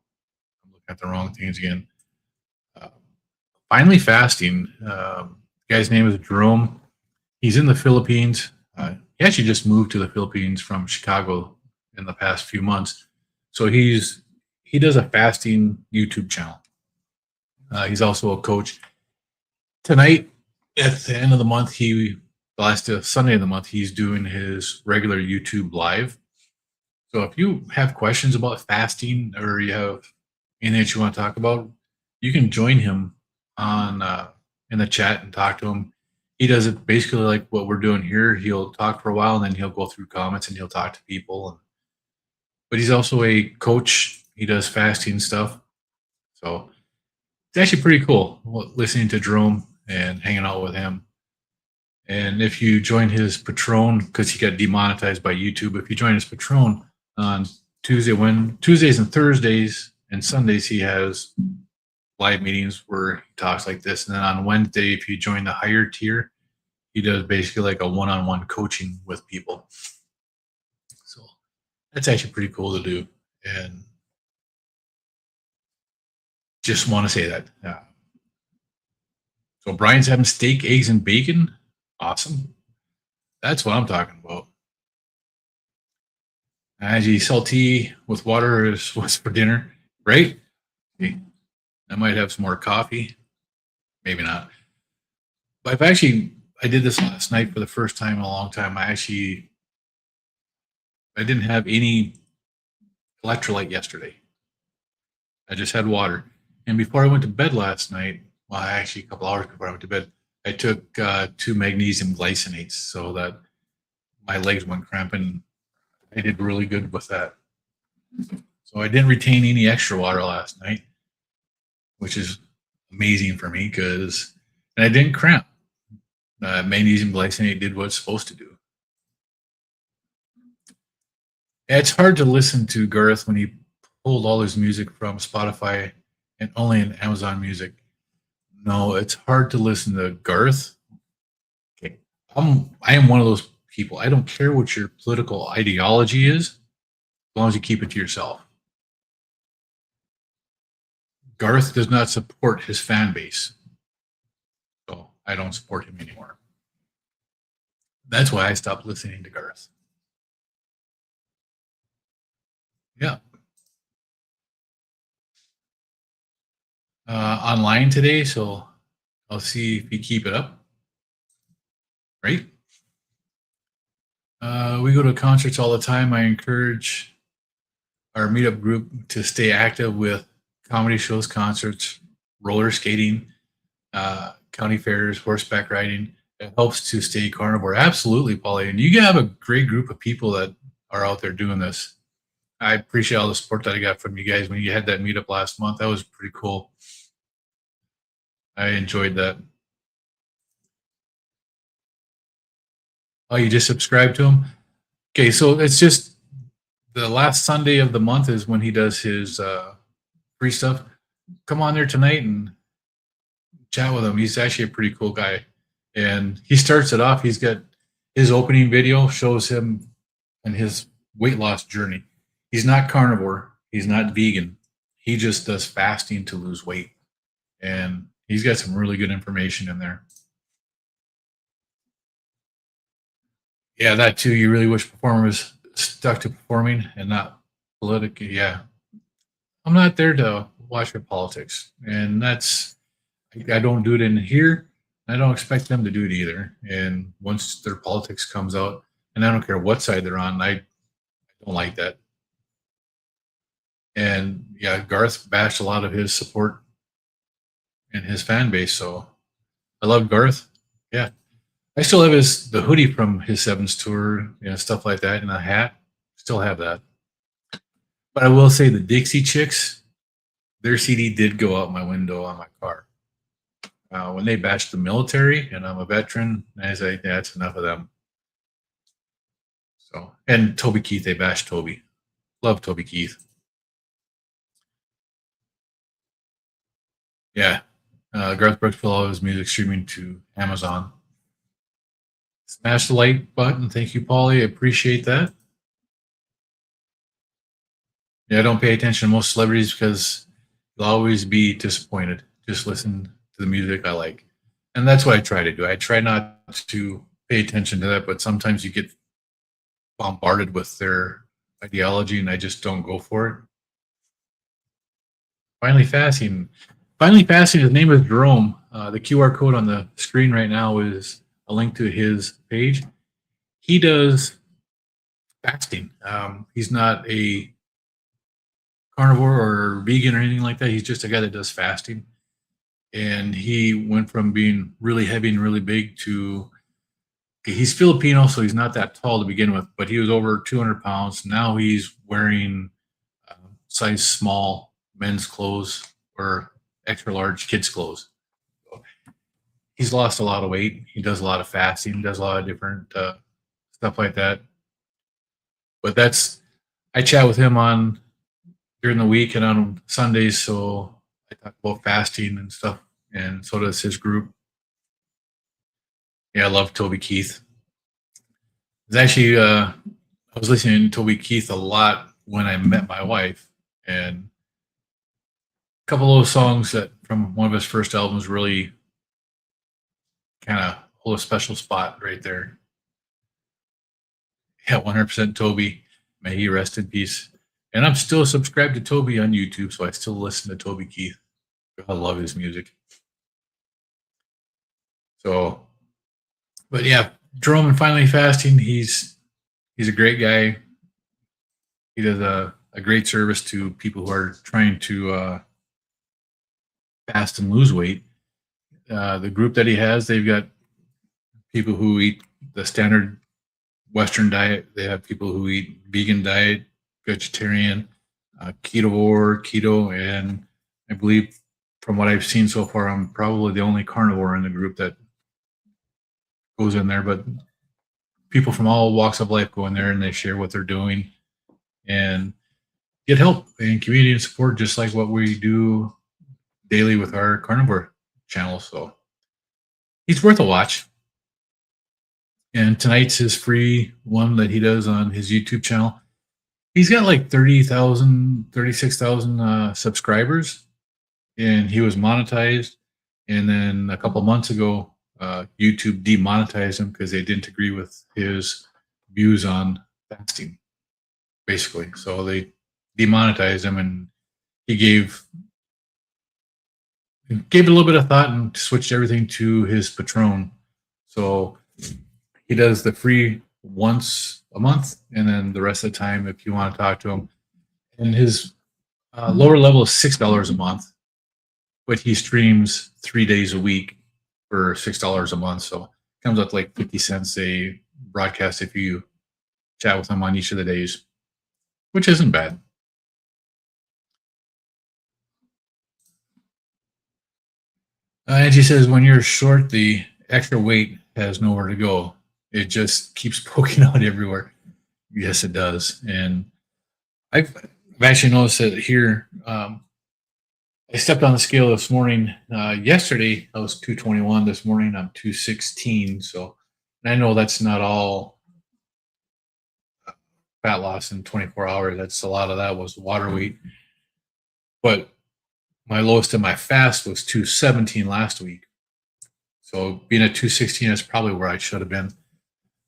I'm looking at the wrong things again. Uh, Finally Fasting. The guy's name is Jerome. He's in the Philippines. He actually just moved to the Philippines from Chicago in the past few months. So he does a fasting YouTube channel. He's also a coach. Tonight, at the end of the month, the last Sunday of the month, he's doing his regular YouTube live. So if you have questions about fasting or you have anything that you want to talk about, you can join him on in the chat and talk to him. He does it basically like what we're doing here. He'll talk for a while and then he'll go through comments and he'll talk to people. But he's also a coach. He does fasting stuff. So it's actually pretty cool listening to Jerome and hanging out with him. And if you join his Patron, because he got demonetized by YouTube, if you join his Patron on Tuesdays and Thursdays and Sundays, he has live meetings where he talks like this. And then on Wednesday, if you join the higher tier, he does basically like a one-on-one coaching with people. So that's actually pretty cool to do. And just want to say that. So Brian's having steak, eggs, and bacon. Awesome. That's what I'm talking about. Angie, salty with water was for dinner. Right? Okay. I might have some more coffee. Maybe not. But I did this last night for the first time in a long time. I didn't have any electrolyte yesterday. I just had water. And before I went to bed last night, well, actually a couple hours before I went to bed, I took 2 magnesium glycinates so that my legs weren't cramping. I did really good with that. So I didn't retain any extra water last night, which is amazing for me and I didn't cramp. Magnesium glycinate did what it's supposed to do. It's hard to listen to Garth when he pulled all his music from Spotify and only in Amazon Music. No, it's hard to listen to Garth. Okay. I am one of those people. I don't care what your political ideology is, as long as you keep it to yourself. Garth does not support his fan base. So I don't support him anymore. That's why I stopped listening to Garth. Yeah. Online today, so I'll see if you keep it up. Right? We go to concerts all the time. I encourage our meetup group to stay active with comedy shows, concerts, roller skating, county fairs, horseback riding. It helps to stay carnivore. Absolutely, Polly. And you have a great group of people that are out there doing this. I appreciate all the support that I got from you guys when you had that meetup last month. That was pretty cool. I enjoyed that. Oh, you just subscribed to him? Okay, so it's just the last Sunday of the month is when he does his free stuff. Come on there tonight and chat with him. He's actually a pretty cool guy. And he starts it off. He's got his opening video shows him and his weight loss journey. He's not carnivore. He's not vegan. He just does fasting to lose weight. And he's got some really good information in there. Yeah, that too. You really wish performers stuck to performing and not politically. Yeah. I'm not there to watch your politics. And I don't do it in here. I don't expect them to do it either. And once their politics comes out, and I don't care what side they're on, I don't like that. And yeah, Garth bashed a lot of his support and his fan base. So I love Garth. Yeah. I still have the hoodie from his Sevens tour, stuff like that, and a hat. Still have that. But I will say the Dixie Chicks, their CD did go out my window on my car. When they bashed the military, and I'm a veteran, I say, yeah, that's enough of them. So, and Toby Keith, they bashed Toby. Love Toby Keith. Yeah. Garth Brooks put all his music streaming to Amazon. Smash the like button. Thank you, Paulie. I appreciate that. Yeah, I don't pay attention to most celebrities because you'll always be disappointed. Just listen to the music I like. And that's what I try to do. I try not to pay attention to that, but sometimes you get bombarded with their ideology and I just don't go for it. Finally fasting. His name is Jerome. The QR code on the screen right now is a link to his page. He does fasting. He's not a carnivore or vegan or anything like that. He's just a guy that does fasting. And he went from being really heavy and really big to, he's Filipino, so he's not that tall to begin with, but he was over 200 pounds. Now he's wearing size small men's clothes or extra large kids' clothes. So he's lost a lot of weight. He does a lot of fasting, does a lot of different stuff like that. But I chat with him during the week and on Sundays, so I talk about fasting and stuff, and so does his group. Yeah, I love Toby Keith. It's actually, I was listening to Toby Keith a lot when I met my wife, and a couple of those songs that from one of his first albums really kind of hold a special spot right there. Yeah, 100% Toby. May he rest in peace. And I'm still subscribed to Toby on YouTube, so I still listen to Toby Keith. I love his music. So, but yeah, Jerome and Finally Fasting, he's a great guy. He does a great service to people who are trying to fast and lose weight. The group that he has, they've got people who eat the standard Western diet. They have people who eat vegan diet, vegetarian, keto, and I believe from what I've seen so far, I'm probably the only carnivore in the group that goes in there, but people from all walks of life go in there and they share what they're doing and get help and community and support, just like what we do daily with our carnivore channel. So he's worth a watch. And tonight's his free one that he does on his YouTube channel. He's got like 36,000 subscribers, and he was monetized. And then a couple months ago, YouTube demonetized him because they didn't agree with his views on fasting, basically. So they demonetized him, and he gave it a little bit of thought and switched everything to his Patron. So he does the free once a month, and then the rest of the time, if you want to talk to him, and his lower level is $6 a month, but he streams 3 days a week for $6 a month. So it comes up to like 50 cents a broadcast if you chat with him on each of the days, which isn't bad. Angie says, when you're short, the extra weight has nowhere to go. It just keeps poking out everywhere. Yes, it does. And I've actually noticed that here. I stepped on the scale this morning. Yesterday, I was 221. This morning, I'm 216. So and I know that's not all fat loss in 24 hours. That's a lot of that was water weight. But my lowest in my fast was 217 last week. So being at 216 is probably where I should have been.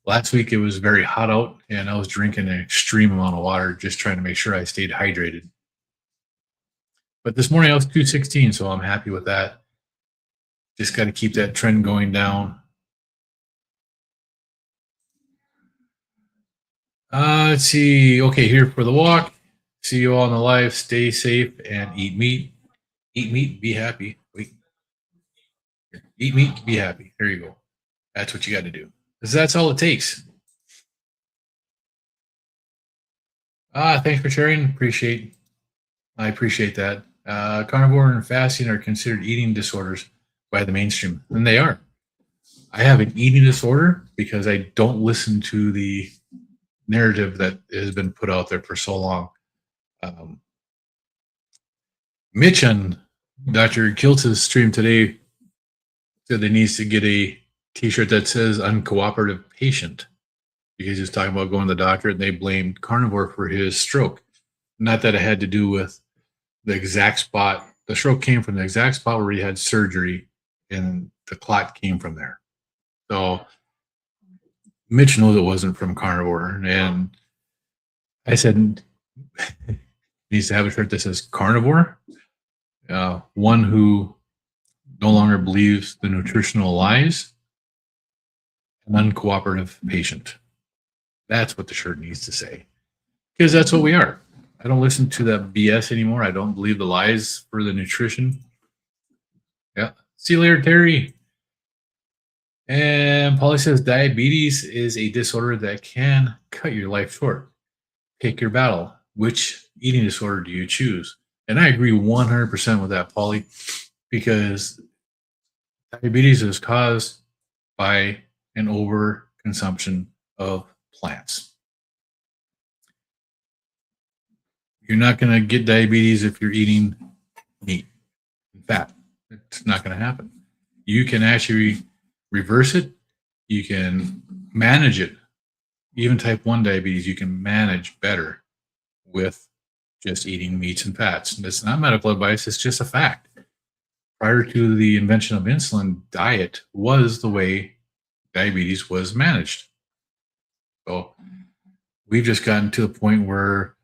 Last week, it was very hot out, and I was drinking an extreme amount of water, just trying to make sure I stayed hydrated. But this morning, I was 216, so I'm happy with that. Just got to keep that trend going down. Let's see. Okay, here for the walk. See you all in the live. Stay safe and eat meat. Eat meat, be happy. Wait. Eat meat, be happy. There you go. That's what you got to do. Because that's all it takes. Thanks for sharing. I appreciate that. Carnivore and fasting are considered eating disorders by the mainstream, and they are. I have an eating disorder because I don't listen to the narrative that has been put out there for so long. Mitch on Dr. Kiltz's stream today said they needs to get a t-shirt that says uncooperative patient, because he was talking about going to the doctor and they blamed carnivore for his stroke. Not that it had to do with the exact spot. The stroke came from the exact spot where he had surgery, and the clot came from there. So Mitch knows it wasn't from carnivore. And I said, he needs to have a shirt that says carnivore. One who no longer believes the nutritional lies, an uncooperative patient. That's what the shirt needs to say, because that's what we are. I don't listen to that BS anymore. I don't believe the lies for the nutrition. Yeah. See you later, Terry. And Polly says diabetes is a disorder that can cut your life short. Pick your battle. Which eating disorder do you choose? And I agree 100% with that, Polly, because diabetes is caused by an overconsumption of plants. You're not going to get diabetes if you're eating meat and fat. It's not going to happen. You can actually reverse it. You can manage it. Even type 1 diabetes, you can manage better with just eating meats and fats. And it's not medical advice. It's just a fact. Prior to the invention of insulin, diet was the way diabetes was managed. So we've just gotten to the point where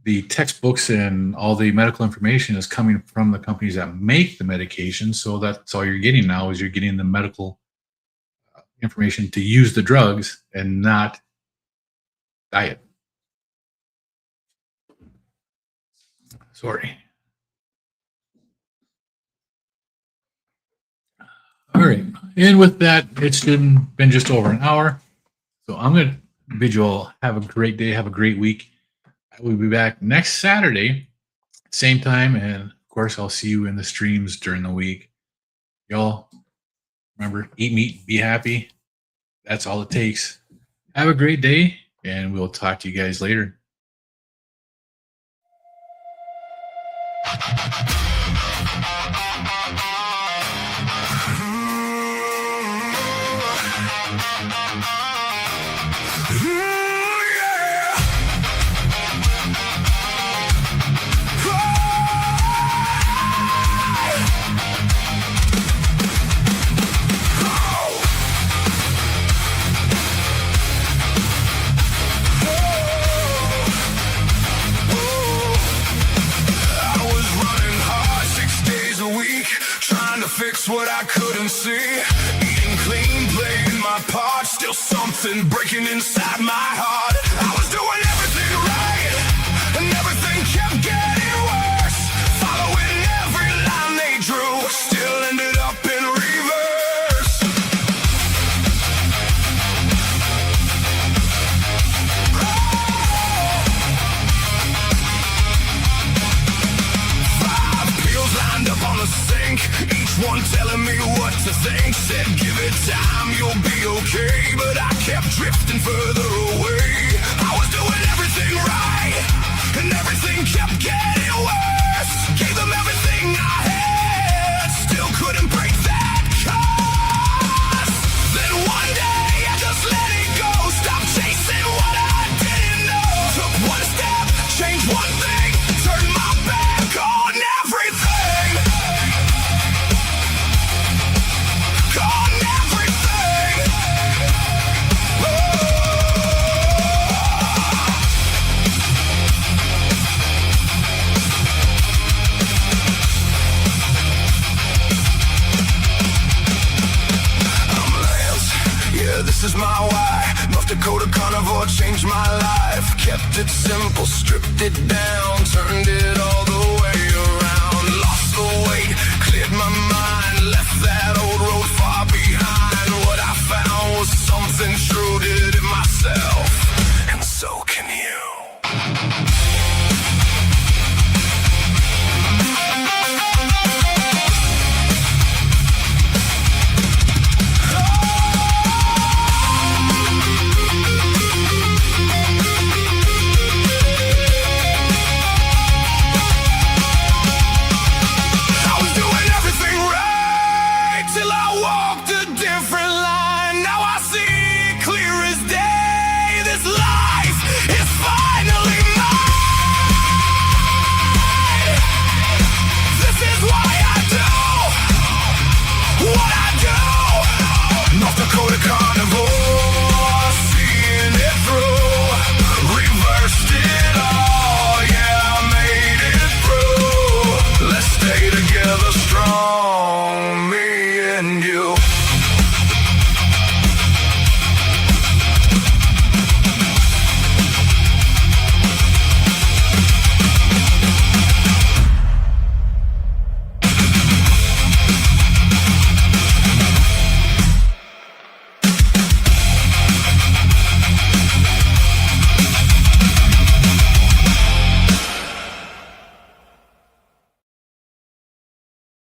the textbooks and all the medical information is coming from the companies that make the medication. So that's all you're getting now, is you're getting the medical information to use the drugs and not diet. Sorry. All right. And with that, it's been just over an hour. So I'm going to bid you all have a great day. Have a great week. I will be back next Saturday, same time. And of course, I'll see you in the streams during the week. Y'all, remember, eat meat, be happy. That's all it takes. Have a great day, and we'll talk to you guys later. Fix what I couldn't see. Eating clean, playing my part. Still something breaking inside my heart. I was doing everything right, and everything kept getting worse. Following every line they drew, still ended up in reverse. Five pills lined up on the sink, one telling me what to think. Said give it time, you'll be okay. But I kept drifting further away. I was doing everything right, and everything kept getting worse. Gave them everything I had, still couldn't break that curse. Then one day I just let it go. Stopped chasing what I didn't know. Took one step, changed one thing, turned my back on everything. kept it simple, stripped it down, turned